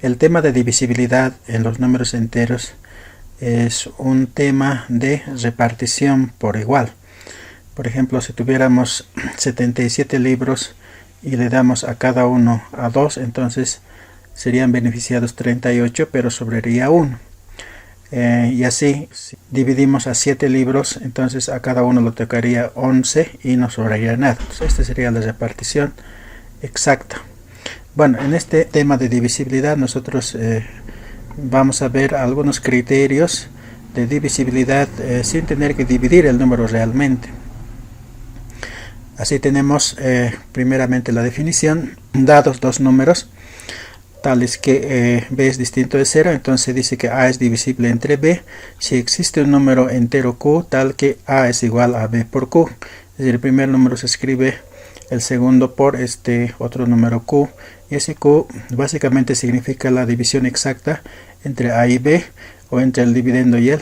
El tema de divisibilidad en los números enteros es un tema de repartición por igual. Por ejemplo, si tuviéramos 77 libros y le damos a cada uno a 2, entonces serían beneficiados 38, pero sobraría 1. Y así, si dividimos a 7 libros, entonces a cada uno le tocaría 11 y no sobraría nada. Entonces, esta sería la repartición exacta. Bueno, en este tema de divisibilidad nosotros vamos a ver algunos criterios de divisibilidad sin tener que dividir el número realmente. Así tenemos primeramente la definición: dados dos números tales que b es distinto de 0, entonces dice que a es divisible entre b si existe un número entero q tal que a es igual a b por q. Es decir, el primer número se escribe el segundo por este otro número q, y ese q básicamente significa la división exacta entre a y b, o entre el dividendo y el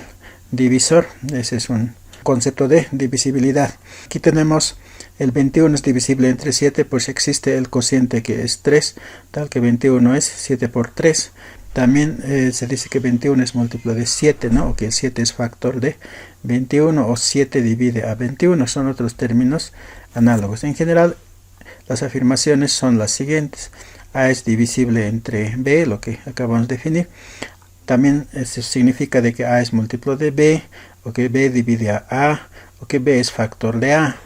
divisor. Ese es un concepto de divisibilidad. Aquí tenemos el 21 es divisible entre 7, pues existe el cociente que es 3, tal que 21 es 7 por 3. También se dice que 21 es múltiplo de 7, ¿no? O que 7 es factor de 21, o 7 divide a 21. Son otros términos análogos. En general, las afirmaciones son las siguientes: a es divisible entre b, lo que acabamos de definir. También eso significa de que a es múltiplo de b, o que b divide a, o que b es factor de a.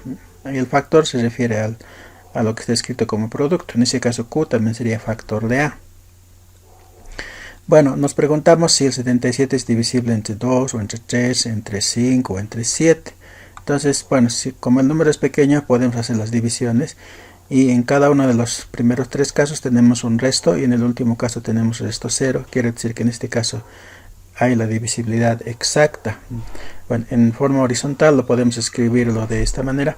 Y el factor se refiere a lo que está escrito como producto. En ese caso q también sería factor de a. Bueno, nos preguntamos si el 77 es divisible entre 2, o entre 3, entre 5, o entre 7. Entonces, bueno, como el número es pequeño, podemos hacer las divisiones. Y en cada uno de los primeros tres casos tenemos un resto, y en el último caso tenemos resto 0. Quiere decir que en este caso hay la divisibilidad exacta. Bueno, en forma horizontal lo podemos escribirlo de esta manera.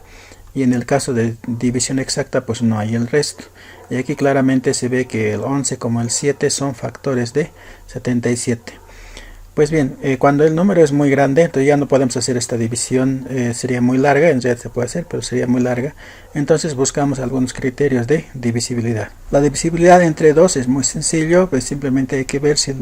Y en el caso de división exacta, pues no hay el resto. Y aquí claramente se ve que el 11 como el 7 son factores de 77. Pues bien, cuando el número es muy grande, entonces ya no podemos hacer esta división, sería muy larga. En realidad se puede hacer, pero sería muy larga. Entonces buscamos algunos criterios de divisibilidad. La divisibilidad entre 2 es muy sencillo, pues simplemente hay que ver si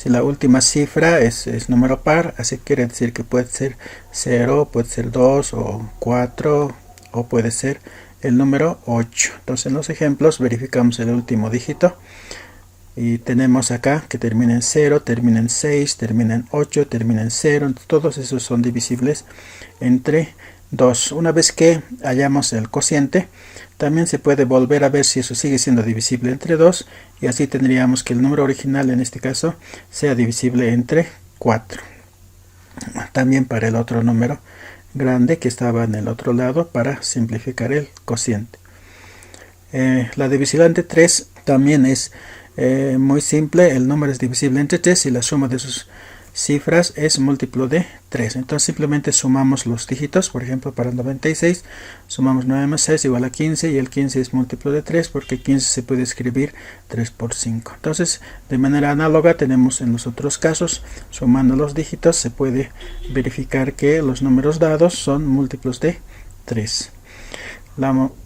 la última cifra es número par. Así quiere decir que puede ser 0, puede ser 2 o 4, o puede ser el número 8. Entonces en los ejemplos verificamos el último dígito y tenemos acá que termina en 0, termina en 6, termina en 8, termina en 0. Todos esos son divisibles entre 2. Una vez que hallamos el cociente, también se puede volver a ver si eso sigue siendo divisible entre 2, y así tendríamos que el número original en este caso sea divisible entre 4. También para el otro número grande que estaba en el otro lado, para simplificar el cociente. La divisibilidad entre 3 también es muy simple. El número es divisible entre 3 y la suma de sus cifras es múltiplo de 3. Entonces simplemente sumamos los dígitos. Por ejemplo, para 96 sumamos 9 más 6 igual a 15, y el 15 es múltiplo de 3 porque 15 se puede escribir 3 por 5. Entonces, de manera análoga tenemos en los otros casos, sumando los dígitos se puede verificar que los números dados son múltiplos de 3.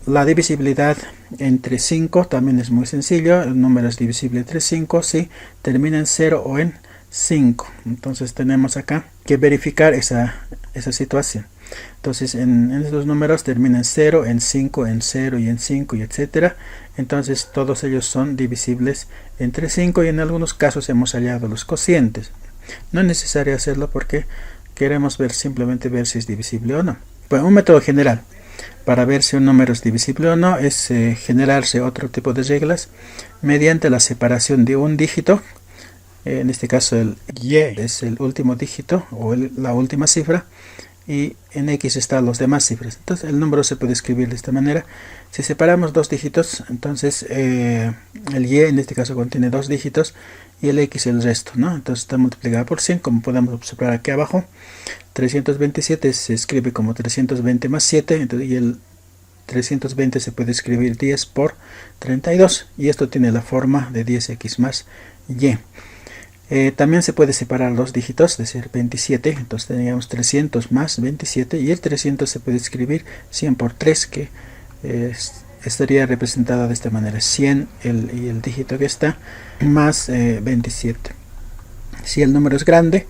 La divisibilidad entre 5 también es muy sencillo. El número es divisible entre 5 si termina en 0 o en 5. Entonces tenemos acá que verificar esa situación. Entonces en estos números terminan en 0, en 5, en 0 y en 5 y etcétera. Entonces todos ellos son divisibles entre 5, y en algunos casos hemos hallado los cocientes. No es necesario hacerlo porque queremos simplemente ver si es divisible o no. Bueno, un método general para ver si un número es divisible o no es generarse otro tipo de reglas mediante la separación de un dígito. En este caso el y es el último dígito o la última cifra, y en x están las demás cifras. Entonces el número se puede escribir de esta manera. Si separamos dos dígitos, entonces el y en este caso contiene dos dígitos y el x el resto, ¿no? Entonces está multiplicado por 100, como podemos observar aquí abajo. 327 se escribe como 320 más 7, entonces, y el 320 se puede escribir 10 por 32, y esto tiene la forma de 10x más y. También se puede separar los dígitos, es decir, 27, entonces tendríamos 300 más 27, y el 300 se puede escribir 100 por 3, que estaría representada de esta manera: 100 y el dígito que está, más 27. Si el número es grande,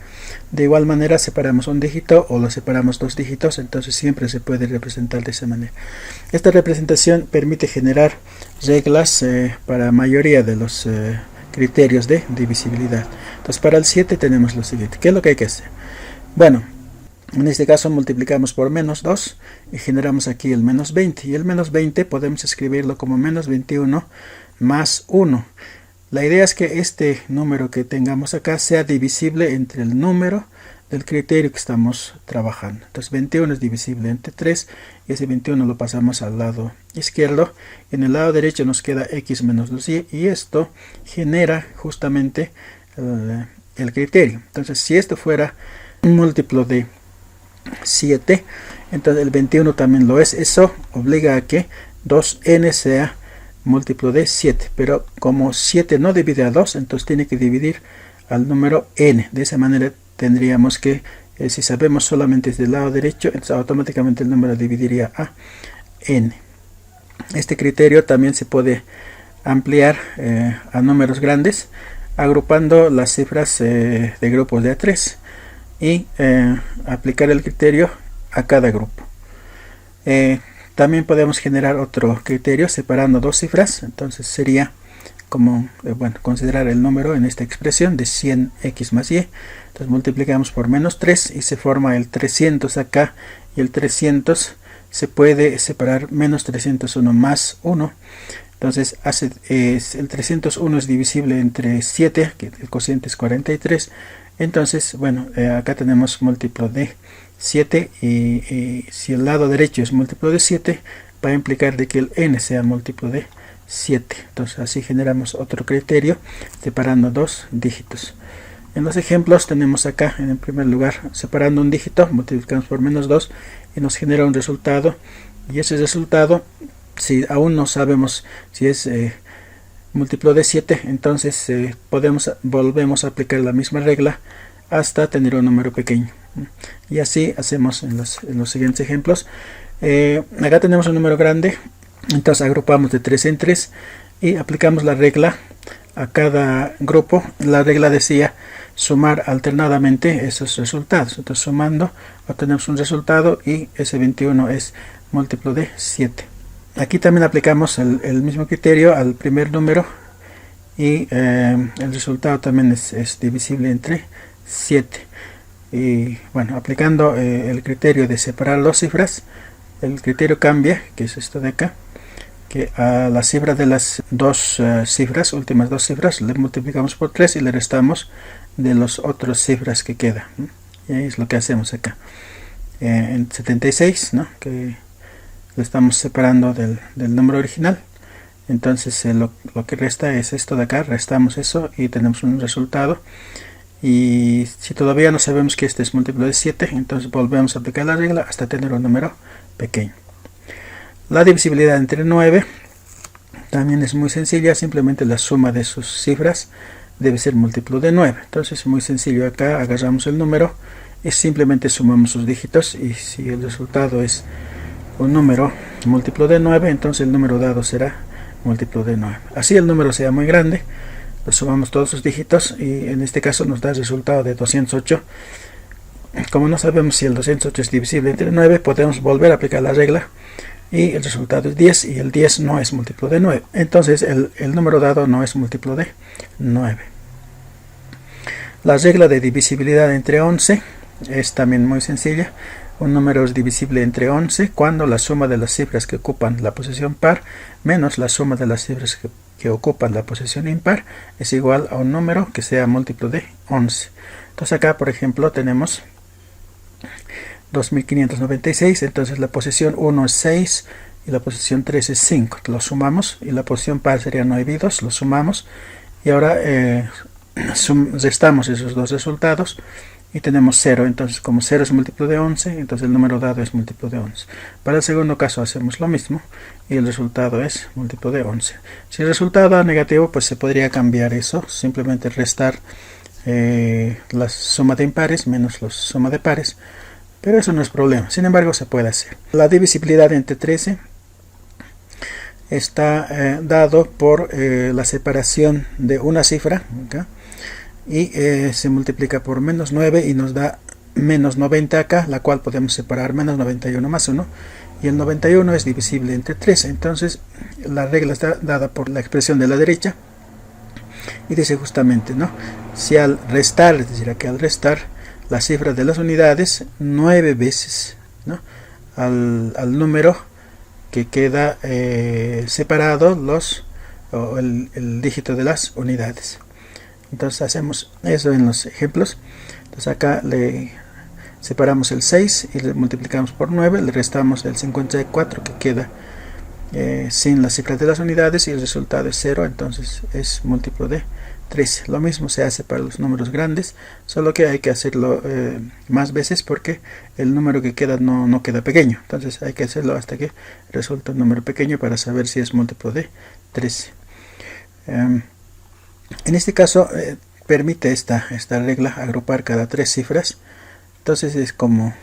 de igual manera separamos un dígito o lo separamos dos dígitos, entonces siempre se puede representar de esa manera. Esta representación permite generar reglas para la mayoría de los criterios de divisibilidad. Entonces para el 7 tenemos lo siguiente. ¿Qué es lo que hay que hacer? Bueno, en este caso multiplicamos por menos 2 y generamos aquí el menos 20. Y el menos 20 podemos escribirlo como menos 21 más 1. La idea es que este número que tengamos acá sea divisible entre el número del criterio que estamos trabajando. Entonces 21 es divisible entre 3 y ese 21 lo pasamos al lado izquierdo. En el lado derecho nos queda x menos 2y y esto genera justamente el criterio. Entonces si esto fuera un múltiplo de 7, entonces el 21 también lo es. Eso obliga a que 2n sea múltiplo de 7, pero como 7 no divide a 2, entonces tiene que dividir al número n. De esa manera tendríamos que, si sabemos solamente desde el lado derecho, entonces automáticamente el número dividiría a n. Este criterio también se puede ampliar a números grandes, agrupando las cifras de grupos de A3 y aplicar el criterio a cada grupo. También podemos generar otro criterio separando dos cifras. Entonces sería como considerar el número en esta expresión de 100x más y. Entonces multiplicamos por menos 3 y se forma el 300 acá, y el 300 se puede separar menos 301 más 1. Entonces el 301 es divisible entre 7, que el cociente es 43. Entonces acá tenemos múltiplo de 7 y si el lado derecho es múltiplo de 7, va a implicar de que el n sea múltiplo de 7. Entonces así generamos otro criterio separando dos dígitos. En los ejemplos tenemos acá, en el primer lugar, separando un dígito, multiplicamos por menos 2 y nos genera un resultado, y ese resultado, si aún no sabemos si es múltiplo de 7, entonces volvemos a aplicar la misma regla hasta tener un número pequeño. Y así hacemos en los siguientes ejemplos. Acá tenemos un número grande, entonces agrupamos de 3 en 3 y aplicamos la regla a cada grupo. La regla decía sumar alternadamente esos resultados. Entonces sumando obtenemos un resultado y ese 21 es múltiplo de 7. Aquí también aplicamos el mismo criterio al primer número y el resultado también es divisible entre 7. Y aplicando el criterio de separar las cifras, el criterio cambia, que es esto de acá, que a la cifra de las últimas dos cifras, le multiplicamos por 3 y le restamos de las otras cifras que quedan. Y ahí es lo que hacemos acá. En 76, que lo estamos separando del número original. Entonces lo que resta es esto de acá, restamos eso y tenemos un resultado. Y si todavía no sabemos que este es múltiplo de 7, entonces volvemos a aplicar la regla hasta tener un número pequeño. La divisibilidad entre 9 también es muy sencilla, simplemente la suma de sus cifras debe ser múltiplo de 9. Entonces muy sencillo, acá agarramos el número y simplemente sumamos sus dígitos, y si el resultado es un número múltiplo de 9, entonces el número dado será múltiplo de 9. Así el número sea muy grande, lo sumamos todos sus dígitos y en este caso nos da el resultado de 208. Como no sabemos si el 208 es divisible entre 9, podemos volver a aplicar la regla y el resultado es 10, y el 10 no es múltiplo de 9. Entonces el número dado no es múltiplo de 9. La regla de divisibilidad entre 11 es también muy sencilla. Un número es divisible entre 11 cuando la suma de las cifras que ocupan la posición par menos la suma de las cifras que ocupan la posición impar es igual a un número que sea múltiplo de 11. Entonces acá, por ejemplo, tenemos 2596, entonces la posición 1 es 6 y la posición 3 es 5. Lo sumamos y la posición par sería 9 y 2, lo sumamos y ahora restamos esos dos resultados y tenemos 0. Entonces como 0 es múltiplo de 11, entonces el número dado es múltiplo de 11. Para el segundo caso hacemos lo mismo y el resultado es múltiplo de 11. Si el resultado da negativo, pues se podría cambiar eso, simplemente restar la suma de impares menos la suma de pares, pero eso no es problema. Sin embargo, se puede hacer. La divisibilidad entre 13 está dado por la separación de una cifra, ¿okay? Y se multiplica por menos 9 y nos da menos 90 acá, la cual podemos separar menos 91 más 1, y el 91 es divisible entre 3. Entonces la regla está dada por la expresión de la derecha y dice justamente, ¿no?, si al restar, es decir, aquí al restar la cifra de las unidades 9 veces, ¿no?, al número que queda separado el dígito de las unidades. Entonces hacemos eso en los ejemplos. Entonces acá le separamos el 6 y le multiplicamos por 9, le restamos el 54 que queda sin las cifras de las unidades y el resultado es 0, entonces es múltiplo de 13. Lo mismo se hace para los números grandes, solo que hay que hacerlo más veces porque el número que queda no queda pequeño. Entonces hay que hacerlo hasta que resulte un número pequeño para saber si es múltiplo de 13. En este caso permite esta regla agrupar cada 3 cifras. Entonces es como,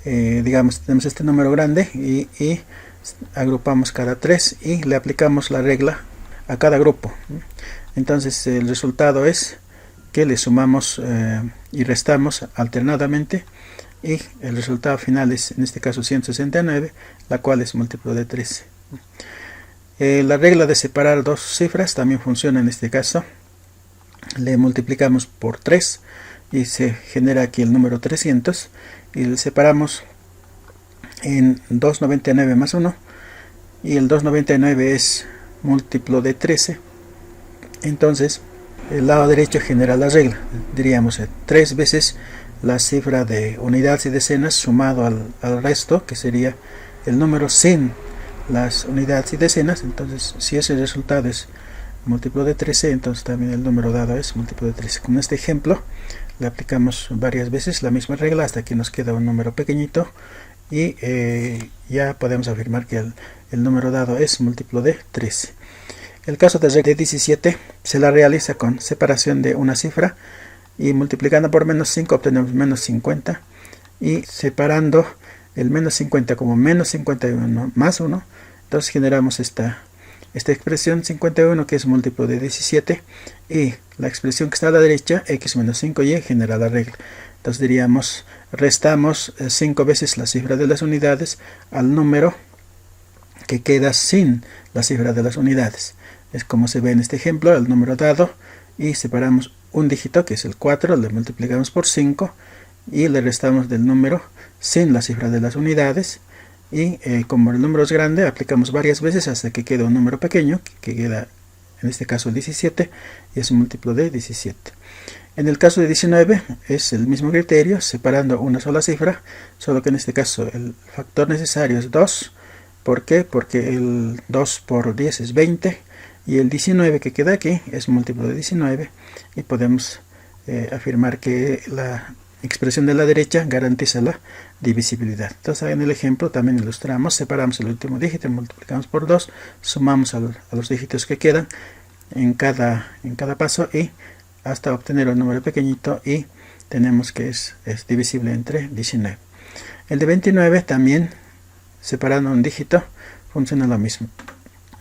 digamos, tenemos este número grande y agrupamos cada 3 y le aplicamos la regla a cada grupo. Entonces el resultado es que le sumamos y restamos alternadamente y el resultado final es en este caso 169, la cual es múltiplo de 13. La regla de separar dos cifras también funciona en este caso. Le multiplicamos por 3 y se genera aquí el número 300 y le separamos en 299 más 1 y el 299 es múltiplo de 13. Entonces el lado derecho genera la regla, diríamos 3 veces la cifra de unidades y decenas sumado al resto, que sería el número sin las unidades y decenas. Entonces si ese resultado es múltiplo de 13, entonces también el número dado es múltiplo de 13. Con este ejemplo le aplicamos varias veces la misma regla hasta que nos queda un número pequeñito y ya podemos afirmar que el número dado es múltiplo de 13. El caso de regla de 17 se la realiza con separación de una cifra y multiplicando por menos 5 obtenemos menos 50 y separando el menos 50 como menos 51 más 1, entonces generamos esta expresión 51 que es múltiplo de 17 y la expresión que está a la derecha x menos 5y genera la regla. Entonces diríamos restamos 5 veces la cifra de las unidades al número que queda sin la cifra de las unidades. Es como se ve en este ejemplo, el número dado, y separamos un dígito que es el 4, le multiplicamos por 5 y le restamos del número sin la cifra de las unidades. Y como el número es grande, aplicamos varias veces hasta que quede un número pequeño, que queda en este caso el 17, y es un múltiplo de 17. En el caso de 19 es el mismo criterio, separando una sola cifra, solo que en este caso el factor necesario es 2. ¿Por qué? Porque el 2 por 10 es 20, y el 19 que queda aquí es múltiplo de 19, y podemos afirmar que la expresión de la derecha garantiza la divisibilidad. Entonces en el ejemplo también ilustramos, separamos el último dígito, multiplicamos por 2, sumamos a los dígitos que quedan en cada paso y hasta obtener un número pequeñito, y tenemos que es divisible entre 19. El de 29 también separando un dígito funciona lo mismo.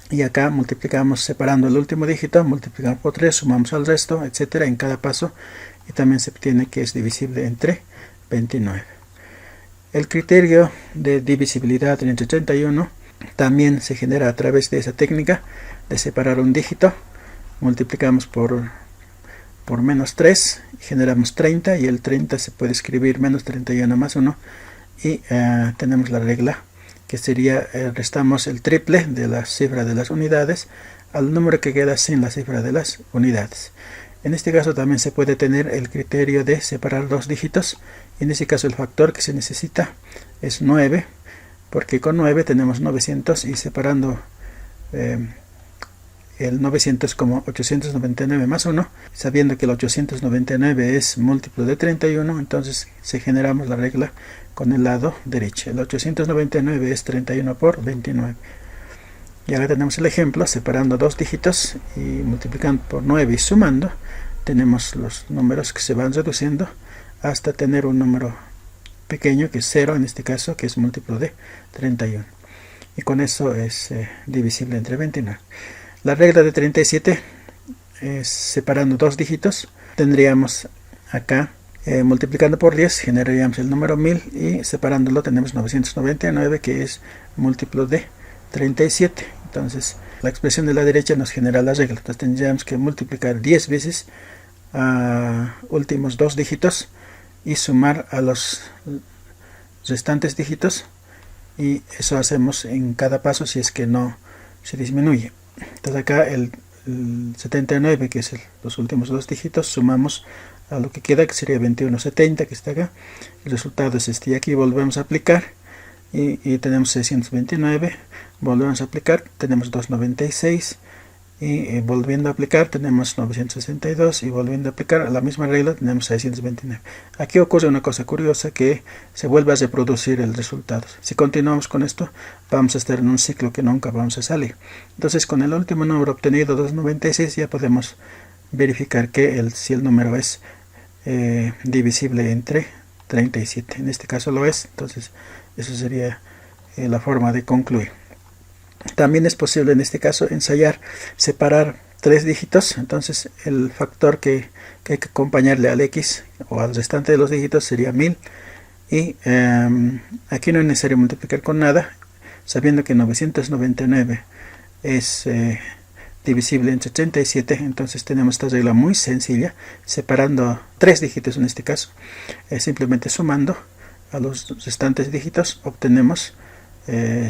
Y acá multiplicamos separando el último dígito, multiplicamos por 3, sumamos al resto, etcétera, en cada paso, y también se obtiene que es divisible entre 29. El criterio de divisibilidad entre 31 también se genera a través de esa técnica de separar un dígito, multiplicamos por menos 3, y generamos 30, y el 30 se puede escribir menos 31 más 1, y tenemos la regla que sería restamos el triple de la cifra de las unidades al número que queda sin la cifra de las unidades. En este caso también se puede tener el criterio de separar dos dígitos. En este caso el factor que se necesita es 9, porque con 9 tenemos 900, y separando el 900 como 899 más 1, sabiendo que el 899 es múltiplo de 31, entonces se generamos la regla con el lado derecho. El 899 es 31 por 29. Y ahora tenemos el ejemplo, separando dos dígitos y multiplicando por 9 y sumando, tenemos los números que se van reduciendo hasta tener un número pequeño que es 0, en este caso, que es múltiplo de 31. y con eso es divisible entre 29. La regla de 37 es separando dos dígitos. Tendríamos acá multiplicando por 10 generaríamos el número 1000 y separándolo tenemos 999 que es múltiplo de 37. Entonces la expresión de la derecha nos genera la regla. Entonces tendríamos que multiplicar 10 veces a últimos dos dígitos y sumar a los restantes dígitos, y eso hacemos en cada paso si es que no se disminuye. Entonces acá el 79 que es los últimos dos dígitos, sumamos a lo que queda, que sería 2170 que está acá. El resultado es este, y aquí volvemos a aplicar y tenemos 629, volvemos a aplicar, tenemos 296 y volviendo a aplicar tenemos 962 y volviendo a aplicar la misma regla tenemos 629. Aquí ocurre una cosa curiosa, que se vuelve a reproducir el resultado. Si continuamos con esto vamos a estar en un ciclo que nunca vamos a salir. Entonces con el último número obtenido 296 ya podemos verificar que si el número es divisible entre 37. En este caso lo es, entonces eso sería la forma de concluir. También es posible en este caso ensayar separar tres dígitos. Entonces el factor que hay que acompañarle al x o al restante de los dígitos sería 1000, y aquí no es necesario multiplicar con nada, sabiendo que 999 es divisible entre 37. Entonces tenemos esta regla muy sencilla, separando tres dígitos en este caso, simplemente sumando a los restantes dígitos obtenemos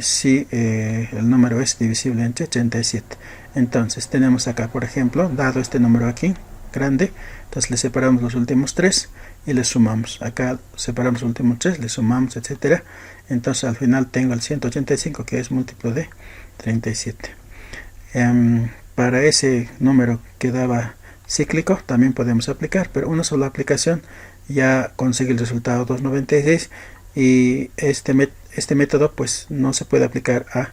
si el número es divisible entre 37. Entonces tenemos acá, por ejemplo, dado este número aquí grande, entonces le separamos los últimos tres y le sumamos. Acá separamos los últimos tres, le sumamos, etcétera. Entonces al final tengo el 185 que es múltiplo de 37. Para ese número que daba cíclico también podemos aplicar, pero una sola aplicación ya consigue el resultado 296, y este método pues no se puede aplicar a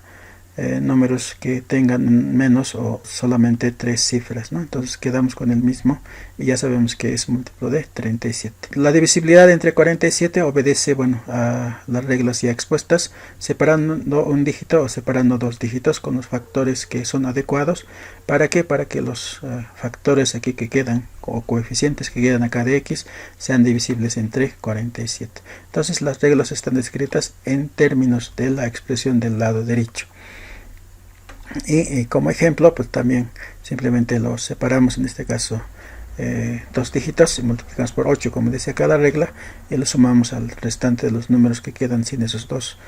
números que tengan menos o solamente tres cifras, ¿no? Entonces quedamos con el mismo y ya sabemos que es múltiplo de 37. La divisibilidad entre 47 obedece, bueno, a las reglas ya expuestas, separando un dígito o separando dos dígitos con los factores que son adecuados. ¿Para qué? Para que los factores aquí que quedan o coeficientes que quedan acá de x sean divisibles entre 47. Entonces las reglas están descritas en términos de la expresión del lado derecho. Y como ejemplo pues también simplemente los separamos, en este caso dos dígitos, y multiplicamos por 8 como decía acá la regla, y lo sumamos al restante de los números que quedan sin esos dos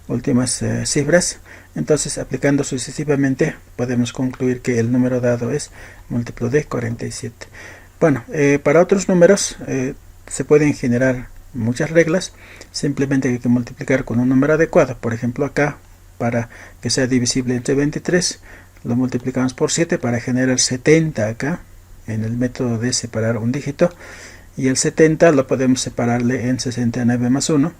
últimas cifras. Entonces aplicando sucesivamente podemos concluir que el número dado es múltiplo de 47. Bueno, para otros números se pueden generar muchas reglas, simplemente hay que multiplicar con un número adecuado. Por ejemplo acá, para que sea divisible entre 23, lo multiplicamos por 7 para generar 70 acá, en el método de separar un dígito, y el 70 lo podemos separarle en 69 más 1,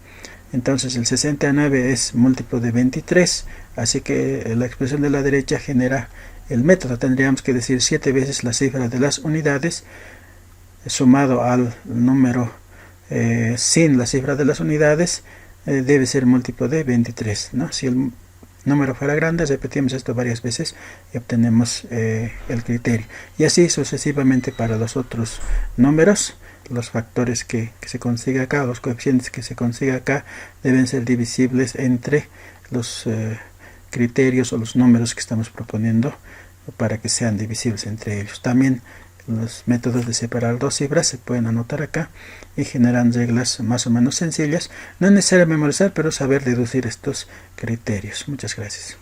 entonces el 69 es múltiplo de 23, así que la expresión de la derecha genera el método. Tendríamos que decir 7 veces la cifra de las unidades, sumado al número sin la cifra de las unidades, debe ser múltiplo de 23, ¿no? Si el número fuera grande, repetimos esto varias veces y obtenemos el criterio, y así sucesivamente para los otros números. Los factores que se consiga acá, los coeficientes que se consiga acá, deben ser divisibles entre los criterios o los números que estamos proponiendo para que sean divisibles entre ellos. También los métodos de separar dos cifras se pueden anotar acá y generan reglas más o menos sencillas. No es necesario memorizar, pero saber deducir estos criterios. Muchas gracias.